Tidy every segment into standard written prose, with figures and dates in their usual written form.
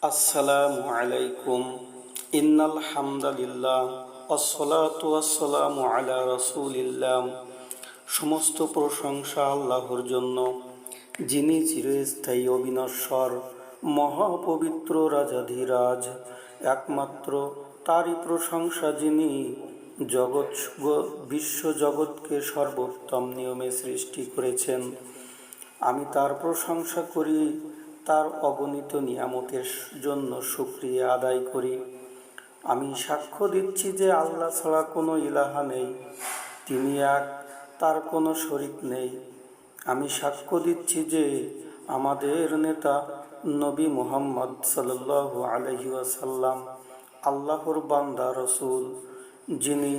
আসসালামু আলাইকুম। ইন্নাল হামদালিল্লাহ ওয়াসসালাতু ওয়াসসালামু আলা রাসূলিল্লাহ। সমস্ত প্রশংসা আল্লাহর জন্য, যিনি চিরস্থায়ী, অবিনশ্বর, মহাপবিত্র, রাজাধিরাজ। একমাত্র তারই প্রশংসা, যিনি বিশ্ব জগৎকে সর্বোত্তম নিয়মে সৃষ্টি করেছেন। আমি তার প্রশংসা করি, তার অগণিত নিয়ামতের জন্য শুকরিয়া আদায় করি। আমি সাক্ষ্য দিচ্ছি যে আল্লাহ ছাড়া কোনো ইলাহা নেই, তিনি এক, তার কোনো শরীক নেই। আমি সাক্ষ্য দিচ্ছি যে আমাদের নেতা নবী মুহাম্মদ সাল্লাল্লাহু আলাইহি ওয়াসাল্লাম আল্লাহর বান্দা রসুল, যিনি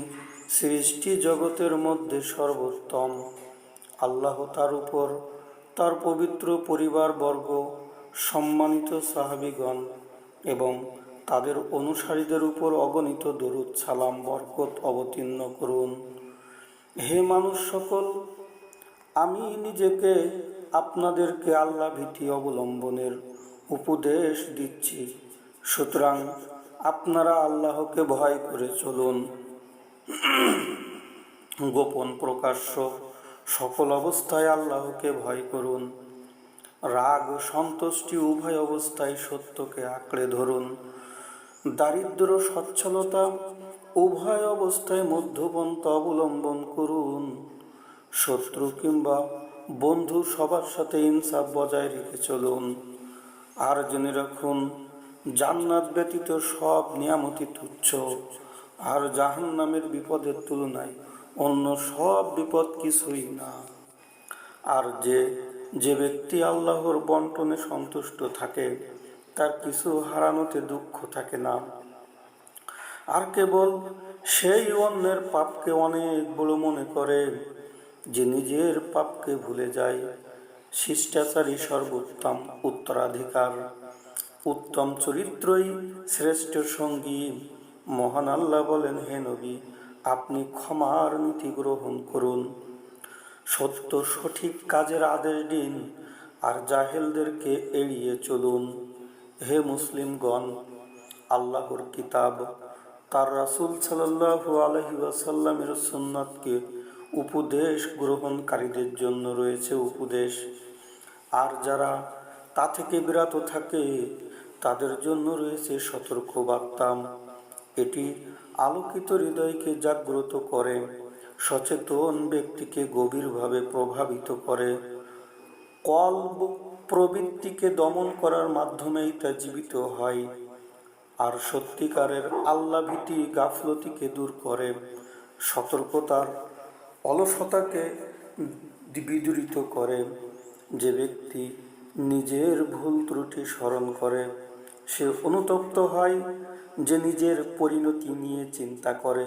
সৃষ্টি জগতের মধ্যে সর্বোত্তম। আল্লাহ তার উপর, তার পবিত্র পরিবারবর্গ, সম্মানিত সাহাবীগণ এবং তাদের অনুসারীদের উপর অগণিত দরুদ সালাম বরকত অবতীর্ণ করুন। হে মানুষ সকল, আমি নিজেকে আপনাদেরকে আল্লাহ ভীতি অবলম্বনের উপদেশ দিচ্ছি। সুতরাং আপনারা আল্লাহকে ভয় করে চলুন। গোপন প্রকাশ্য সকল অবস্থায় আল্লাহকে ভয় করুন। রাগ ও সন্তুষ্টি উভয় অবস্থায় সত্যকে আঁকড়ে ধরুন। দারিদ্র সচ্ছলতা উভয় অবস্থায় মধ্যপন্থা অবলম্বন করুন। শত্রু কিংবা বন্ধু সবার সাথে ইনসাফ বজায় রেখে চলুন। আর জেনে রাখুন, জান্নাত ব্যতীত সব নিয়ামতি তুচ্ছ, আর জাহান্নামের বিপদের তুলনায় অন্য সব বিপদ কিছুই না। আর যে ব্যক্তি আল্লাহর বন্টনে সন্তুষ্ট থাকে, তার কিছু হারানোতে দুঃখ থাকে না। আর কেবল সেই অন্যের পাপকে অনেক বড় মনে করে, যে নিজের পাপকে ভুলে যায়। শিষ্টাচারী সর্বোত্তম উত্তরাধিকার। উত্তম চরিত্রই শ্রেষ্ঠ সঙ্গী। মহান আল্লাহ বলেন, হে নবী, আপনি ক্ষমার নীতি গ্রহণ করুন, সত্য সঠিক কাজের আদেশ দিন, আর জাহেলদেরকে এড়িয়ে চলুন। হে মুসলিমগণ, আল্লাহর কিতাব তার রাসূল সাল্লাল্লাহু আলাইহি ওয়াসাল্লামের সুন্নাতকে উপদেশ গ্রহণকারীদের জন্য রয়েছে উপদেশ, আর যারা তা থেকে বিরত থাকে তাদের জন্য রয়েছে সতর্কবার্তা। এটি আলোকিত হৃদয়কে জাগ্রত করে, সচেতন ব্যক্তিকে গভীরভাবে প্রভাবিত করে, কলব প্রবৃত্তিকে দমন করার মাধ্যমেই তা জীবিত হয়, আর সত্যিকারের আল্লাহ ভীতি গাফলতিকে দূর করে, সতর্কতার অলসতাকে বিদূরিত করে। যে ব্যক্তি নিজের ভুল ত্রুটি স্মরণ করে, সে অনুতপ্ত হয়। যে নিজের পরিণতি নিয়ে চিন্তা করে,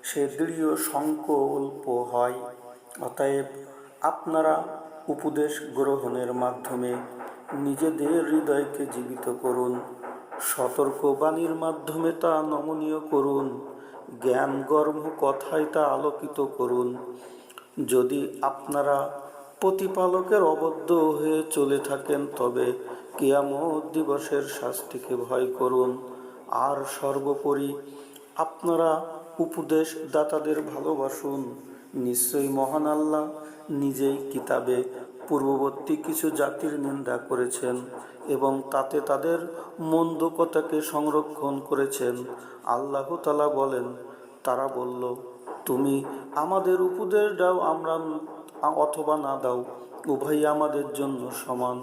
সে দৃঢ় সংকল্প হয়। অতএব আপনারা উপদেশ গ্রহণের মাধ্যমে নিজেদের হৃদয়কে জীবিত করুন, সতর্কবাণীর মাধ্যমে তা নমনীয় করুন, জ্ঞানগর্ভ কথায় তা আলোকিত করুন। যদি আপনারা প্রতিপালকের অবদ্ধ হয়ে চলে থাকেন, তবে কিয়ামত দিবসের শাস্তিকে ভয় করুন। আর সর্বোপরি আপনারা উপদেশ দাতাদের ভালোবাসুন। নিশ্চয়ই মহান আল্লাহ নিজেই কিতাবে পূর্ববর্তী কিছু জাতির নিন্দা করেছেন এবং তাতে তাদের মন্দ কথাকে সংরক্ষণ করেছেন। আল্লাহ তাআলা বলেন, তারা বলল, তুমি আমাদের উপদেশ দাও, আমরা অথবা না দাও, উভয়ই আমাদের জন্য সমান।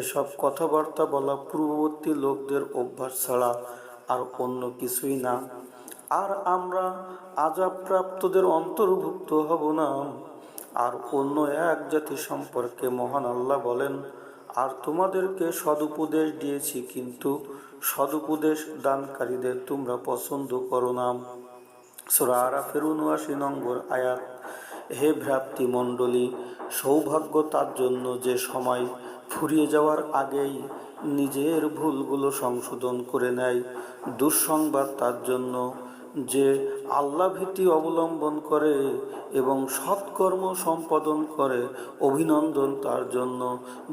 এসব কথাবার্তা বলা পূর্ববর্তী লোকদের অভ্যাস ছাড়া আর অন্য কিছুই না। আর আমরা আযাবপ্রাপ্তদের অন্তর্ভুক্ত হব না। আর অন্য এক জাতি সম্পর্কে মহান আল্লাহ বলেন, আর তোমাদেরকে সদুপদেশ দিয়েছি, কিন্তু সদুপদেশ দানকারীদের তোমরা পছন্দ করো না। সূরা আরাফের ৭৯ নম্বর আয়াত। হে ভ্রাতৃমণ্ডলী, সৌভাগ্য তার জন্য যে সময় ফুরিয়ে যাওয়ার আগেই নিজের ভুলগুলো সংশোধন করে নেয়। দুঃসংবাদ তার জন্য যে আল্লাহ ভীতি অবলম্বন করে এবং সৎ সৎকর্ম সম্পাদন করে অভিনন্দন তার জন্য।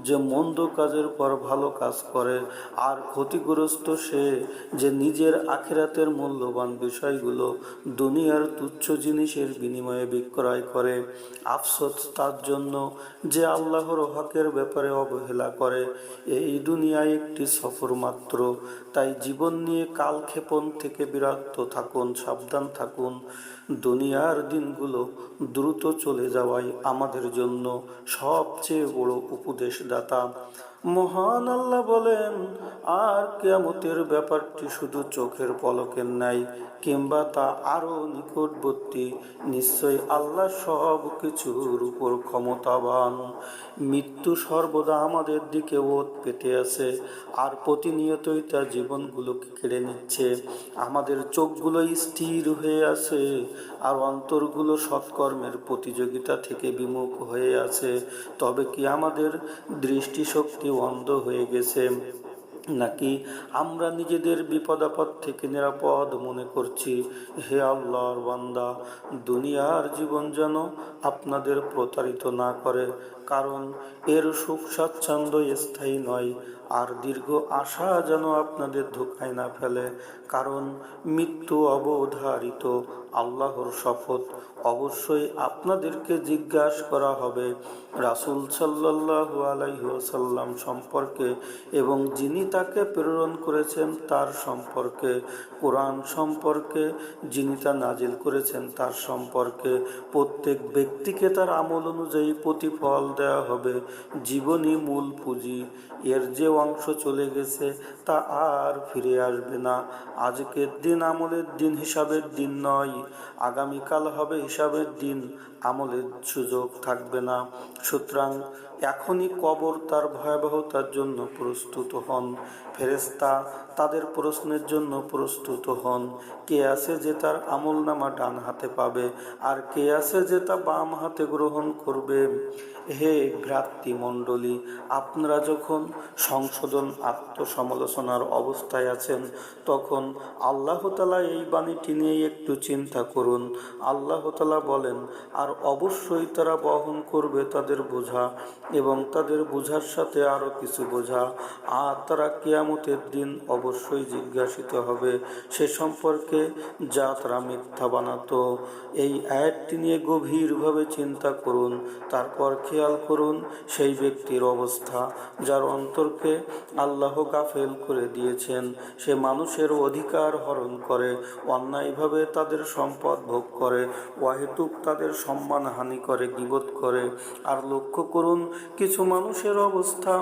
যে মন্দ কাজের পর ভালো কাজ করে, আর ক্ষতিগ্রস্ত সে যে নিজের আখিরাতের মূল্যবান বিষয়গুলো দুনিয়ার তুচ্ছ জিনিসের বিনিময়ে বিক্রয় করে। আফসোস তার জন্য যে আল্লাহর হকের ব্যাপারে অবহেলা করে। এই দুনিয়ায় একটি সফর মাত্র, তাই জীবন নিয়ে কালক্ষেপণ থেকে বিরত থাকুন, সাবধান থাকুন। দুনিয়ার দিনগুলো দ্রুত চলে যাওয়াই আমাদের জন্য সবচেয়ে বড় উপদেশদাতা। মহান আল্লাহ বলেন, আর কিয়ামতের ব্যাপারটি শুধু চোখের পলকের ন্যায়, কিংবা তা আরো নিকটবর্তী। নিশ্চয়ই আল্লাহ সব কিছুর উপর ক্ষমতাবান। মৃত্যু সর্বদা আমাদের দিকে ওত পেতে আছে, আর প্রতিনিয়তই তার জীবনগুলোকে কেড়ে নিচ্ছে। আমাদের চোখগুলো স্থির হয়ে আছে, আর অন্তরগুলো সৎকর্মের প্রতিযোগিতা থেকে বিমুখ হয়ে আছে। তবে কি আমাদের দৃষ্টিশক্তি অন্ধ হয়ে গেছে, নাকি আমরা নিজেদের বিপদাপদ থেকে নিরাপদ মনে করছি? হে আল্লাহর বান্দা, দুনিয়ার জীবন যেন আপনাদের প্রতারিত না করে, কারণ এর সুখ স্বাচ্ছন্দ্য স্থায়ী নয়। আর দীর্ঘ আশা যেন আপনাদের ধোঁকায় না ফেলে, কারণ মৃত্যু অবধারিত। আল্লাহর শপথ, অবশ্যই আপনাদেরকে জিজ্ঞাসা করা হবে রাসূল সাল্লাল্লাহু আলাইহি ওয়াসাল্লাম সম্পর্কে, এবং যিনি তাকে প্রেরণ করেছেন তার সম্পর্কে, কোরআন সম্পর্কে, যিনি তা নাজিল করেছেন তার সম্পর্কে। প্রত্যেক ব্যক্তিকে তার আমল অনুযায়ী প্রতিফল দেওয়া হবে। জীবনই মূল পুঁজি, এর যে অংশ চলে গেছে তা আর ফিরে আসবে না। আজকের দিন আমলের দিন, হিসাবের দিন নয়। আগামীকাল হবে হিসাবের দিন, আমলের সুযোগ থাকবে না। সুতরাং এখনই কবর তার ভয়াবহতার জন্য প্রস্তুত হন। ফেরেশতা তাদের প্রশ্নের জন্য প্রস্তুত হন। কে আছে যে তার আমলনামা ডান হাতে পাবে, আর কে আছে যে তা বাম হাতে গ্রহণ করবে? হে ভ্রাতৃমণ্ডলী, আপনারা যখন সংশোধন আত্মসমালোচনার অবস্থায় আছেন, তখন আল্লাহ তাআলা এই বাণীটি নিয়ে একটু চিন্তা করুন। আল্লাহ তাআলা বলেন, আর অবশ্যই তারা বহন করবে তাদের বোঝা, এবং তাদের বোঝার সাথে আরো কিছু বোঝা। আর তারা কিয়ামতের দিন অবশ্যই জিজ্ঞাসিত হবে সে সম্পর্কে যা তারা মিথ্যা বানাতো। এই আয়াতটি নিয়ে গভীরভাবে চিন্তা করুন, তারপর খেয়াল করুন সেই ব্যক্তির অবস্থা যার অন্তরকে আল্লাহ গাফেল করে দিয়েছেন। সে মানুষের অধিকার হরণ করে, অন্যায়ভাবে তাদের সম্পদ ভোগ করে, অহেতুক তাদের সম্মান হানি করে, গীবত করে। আর লক্ষ্য করুন কিছু মানুষের অবস্থা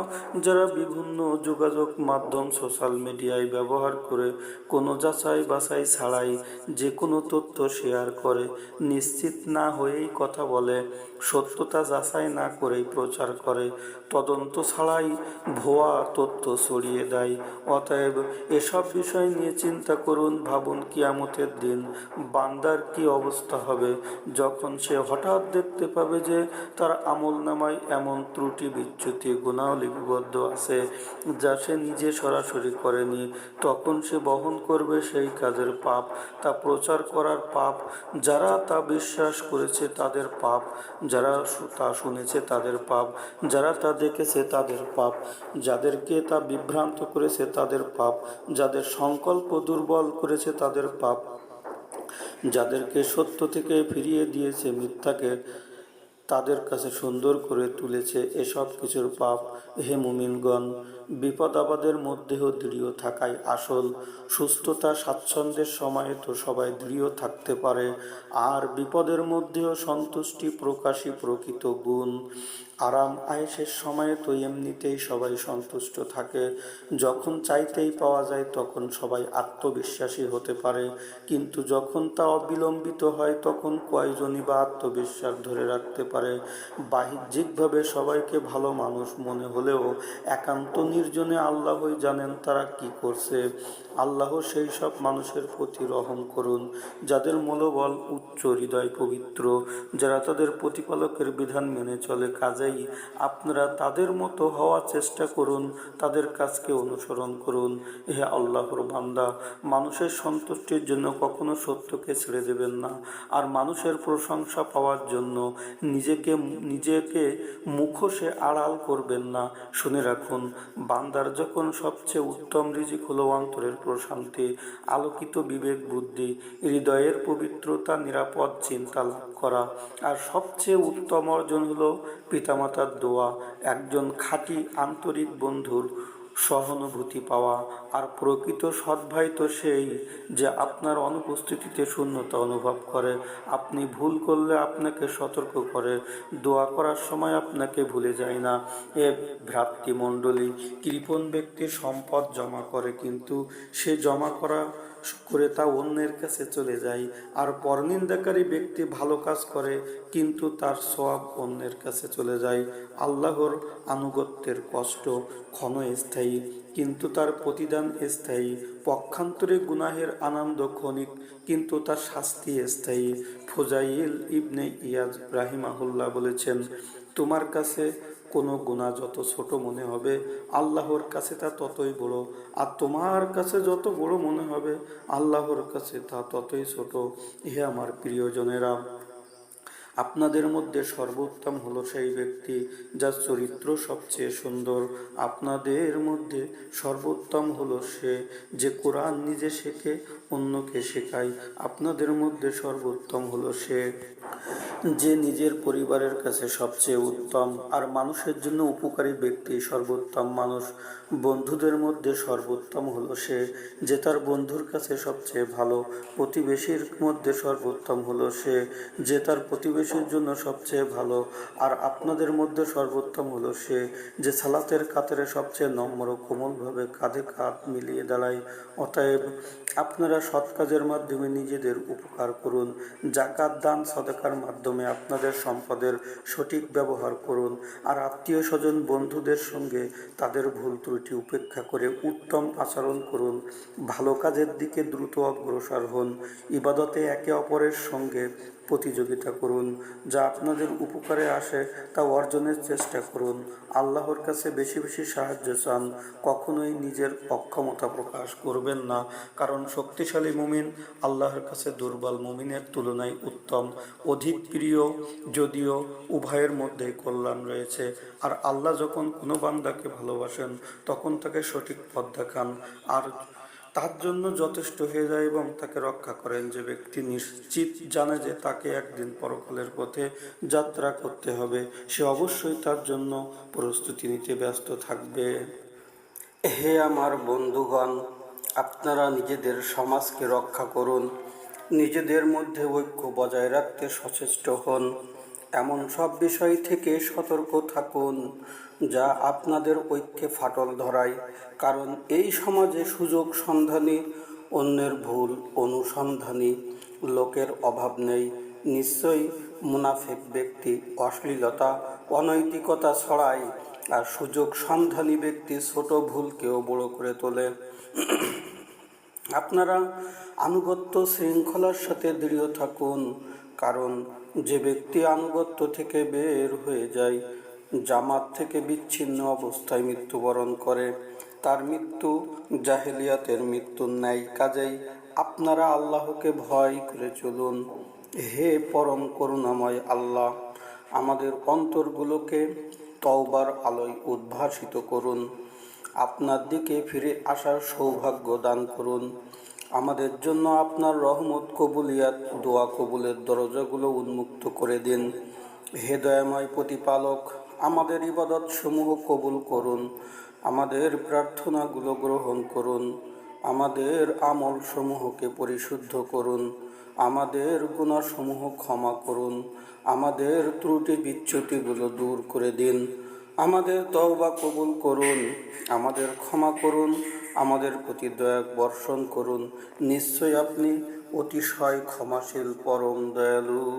যারা বিভিন্ন যোগাযোগ মাধ্যম, সোশ্যাল মিডিয়ায় ব্যবহার করে কোনো যাচাই বাছাই ছাড়াই যে কোনো তথ্য শেয়ার করে, নিশ্চিত না হয়েই কথা বলে, সত্যতা যাচাই না করেই প্রচার করে, তদন্ত ছাড়াই ভুয়া তথ্য ছড়িয়ে দেয়। অতএব এসব বিষয় নিয়ে চিন্তা করুন, ভাবুন কিয়ামতের দিন বান্দার কি অবস্থা হবে যখন সে হঠাৎ দেখতে পাবে যে তার আমলনামায় এমন ত্রুটি, বিচ্যুতি, গুনাহ লিপিবদ্ধ আছে যা সে নিজে সরাসরি করেনি। তখন সে বহন করবে সেই কাজের পাপ, তা প্রচার করার পাপ, যারা তা বিশ্বাস করেছে তাদের পাপ, যারা তা শুনেছে তাদের পাপ, যারা তা দেখেছে তাদের পাপ, যাদেরকে তা বিভ্রান্ত করেছে তাদের পাপ, যাদের সংকল্প দুর্বল করেছে তাদের পাপ, যাদেরকে সত্য থেকে ফিরিয়ে দিয়েছে মিথ্যাকে তাদের কাছে সুন্দর করে তুলেছে, এসব কিছুর পাপ। হে মুমিনগণ, বিপদ আপদের মধ্যেও দৃঢ় থাকাই আসল। সুস্থতা স্বাচ্ছন্দ্যের সময়ে তো সবাই দৃঢ় থাকতে পারে, আর বিপদের মধ্যেও সন্তুষ্টি প্রকাশই প্রকৃত গুণ। আরাম আয়েশের সময়ে তো এমনিতেই সবাই সন্তুষ্ট থাকে। যখন চাইতেই পাওয়া যায় তখন সবাই আত্মবিশ্বাসী হতে পারে, কিন্তু যখন তা অবিলম্বিত হয় তখন কয়জনই বা আত্মবিশ্বাস ধরে রাখতে পারে? বাহ্যিকভাবে সবাইকে ভালো মানুষ মনে হলেও একান্ত নির্জনে আল্লাহই জানেন তারা কি করছে। আল্লাহ সেই সব মানুষের প্রতি রহম করুন যাদের মনোবল উচ্চ, হৃদয় পবিত্র, যারা তাদের প্রতিপালকের বিধান মেনে চলে। কাজেই আপনারা তাদের মতো হওয়ার চেষ্টা করুন, তাদের কাজকে অনুসরণ করুন। হে আল্লাহর বান্দা, মানুষের সন্তুষ্টির জন্য কখনো সত্যকে ছেড়ে দেবেন না, আর মানুষের প্রশংসা পাওয়ার জন্য নিজেকে মুখোশে আড়াল করবেন না। শুনে রাখুন, বান্দার যখন সবচেয়ে উত্তম রিজিক হলো অন্তরের প্রশান্তি, আলোকিত বিবেক বুদ্ধি, হৃদয়ের পবিত্রতা, নিরাপদ চিন্তা লাভ করা, আর সবচেয়ে উত্তম অর্জন হলো পিতামাতার দোয়া, একজন খাঁটি আন্তরিক বন্ধুর সহানুভূতি পাওয়া। আর প্রকৃত সৎভাই তো সেই যে আপনার অনুপস্থিতিতে শূন্যতা অনুভব করে, আপনি ভুল করলে আপনাকে সতর্ক করে, দোয়া করার সময় আপনাকে ভুলে যায় না। এ ভ্রাতৃমণ্ডলী, কৃপণ ব্যক্তি সম্পদ জমা করে, কিন্তু সে জমা করে তা অন্যের কাছে চলে যায়। আর পরনিন্দাকারী ব্যক্তি ভালো কাজ করে, কিন্তু তার সওয়াব অন্যের কাছে চলে যায়। আল্লাহর আনুগত্যের কষ্ট ক্ষণস্থায়ী, কিন্তু তার প্রতিদান স্থায়ী। পক্ষান্তরে গুনাহের আনন্দ ক্ষণিক, কিন্তু তার শাস্তি স্থায়ী। ফুজাইল ইবনে ইয়াজ রাহিমাহুল্লাহ বলেছেন, তোমার কাছে কোনো গুনাহ যত ছোট মনে হবে, আল্লাহর কাছে তা ততই বড়, আর তোমার কাছে যত বড় মনে হবে, আল্লাহর কাছে তা ততই ছোট। হে আমার প্রিয়জনেরা, আপনাদের মধ্যে সর্বোত্তম হলো সেই ব্যক্তি যার চরিত্র সবচেয়ে সুন্দর। আপনাদের মধ্যে সর্বোত্তম হলো সে যে কোরআন নিজে শেখে, অন্যকে শেখায়। আপনাদের মধ্যে সর্বোত্তম হলো সে যে নিজের পরিবারের কাছে সবচেয়ে উত্তম, আর মানুষের জন্য উপকারী ব্যক্তি সর্বোত্তম মানুষ। বন্ধুদের মধ্যে সর্বোত্তম হলো সে যে তার বন্ধুর কাছে সবচেয়ে ভালো। প্রতিবেশীর মধ্যে সর্বোত্তম হলো সে যে তার প্রতিবেশীর জন্য সবচেয়ে ভালো। আর আপনাদের মধ্যে সর্বোত্তম হলো সে যে সালাতের কাতারে সবচেয়ে নম্র, কোমলভাবে কাঁধে কাঁধ মিলিয়ে দাঁড়ায়। অতএব আপনারা সৎ কাজের মাধ্যমে নিজেদের উপকার করুন, জাকাত দান সাদাকার মাধ্যমে আপনাদের সম্পদের সঠিক ব্যবহার করুন, আর আত্মীয় স্বজন বন্ধুদের সঙ্গে তাদের ভুল ত্রুটি উপেক্ষা করে উত্তম আচরণ করুন। ভালো কাজের দিকে দ্রুত অগ্রসর হন, ইবাদতে একে অপরের সঙ্গে প্রতিযোগিতা করুন, যা আপনাদের উপকারে আসে তা অর্জনের চেষ্টা করুন। আল্লাহর কাছে বেশি বেশি সাহায্য চান, কখনোই নিজের অক্ষমতা প্রকাশ করবেন না, কারণ শক্তিশালী মুমিন আল্লাহর কাছে দুর্বল মুমিনের তুলনায় উত্তম, অধিক প্রিয়, যদিও উভয়ের মধ্যেই কল্যাণ রয়েছে। আর আল্লাহ যখন কোনো বান্দাকে ভালোবাসেন তখন তাকে সঠিক পথ দেখান, আর তার জন্য যথেষ্ট হয়ে যায় এবং তাকে রক্ষা করেন। যে ব্যক্তি নিশ্চিত জানে যে তাকে একদিন পরকালের পথে যাত্রা করতে হবে, সে অবশ্যই তার জন্য প্রস্তুতি নিতে ব্যস্ত থাকবে। হে আমার বন্ধুগণ, আপনারা নিজেদের সমাজকে রক্ষা করুন, নিজেদের মধ্যে ঐক্য বজায় রাখতে সচেষ্ট হন, এমন সব বিষয় থেকে সতর্ক থাকুন যা আপনাদের ঐক্যে ফাটল ধরায়। কারণ এই সমাজে সুযোগ সন্ধানী, অন্যের ভুল অনুসন্ধানী লোকের অভাব নেই। নিশ্চয়ই মুনাফিক ব্যক্তি অশ্লীলতা, অনৈতিকতা ছড়ায়, আর সুযোগ সন্ধানী ব্যক্তি ছোট ভুলকেও বড় করে তোলে। আপনারা আনুগত্য শৃঙ্খলার সাথে দৃঢ় থাকুন, কারণ যে ব্যক্তি আনুগত্য থেকে বের হয়ে যায়, জামাত থেকে বিচ্ছিন্ন অবস্থায় মৃত্যুবরণ করে, তার মৃত্যু জাহেলিয়াতের মৃত্যুর ন্যায়। কাজেই আপনারা আল্লাহকে ভয় করে চলুন। হে পরম করুণাময় আল্লাহ, আমাদের অন্তরগুলোকে তওবার আলোয় উদ্ভাসিত করুন, আপনার দিকে ফিরে আসার সৌভাগ্য দান করুন। আমাদের জন্য আপনার রহমত, কবুলিয়াত, দোয়া কবুলের দরজাগুলো উন্মুক্ত করে দিন। হে দয়াময় প্রতিপালক, আমাদের ইবাদত সমূহ কবুল করুন, আমাদের প্রার্থনাগুলো গ্রহণ করুন, আমাদের আমল সমূহকে পরিশুদ্ধ করুন, আমাদের গুনাহসমূহ ক্ষমা করুন, আমাদের ত্রুটি বিচ্যুতিগুলো দূর করে দিন, আমাদের তওবা কবুল করুন, আমাদের ক্ষমা করুন, আমাদের প্রতি দয়া বর্ষণ করুন। নিশ্চয় আপনি অতিশয় ক্ষমাশীল, পরম দয়ালু।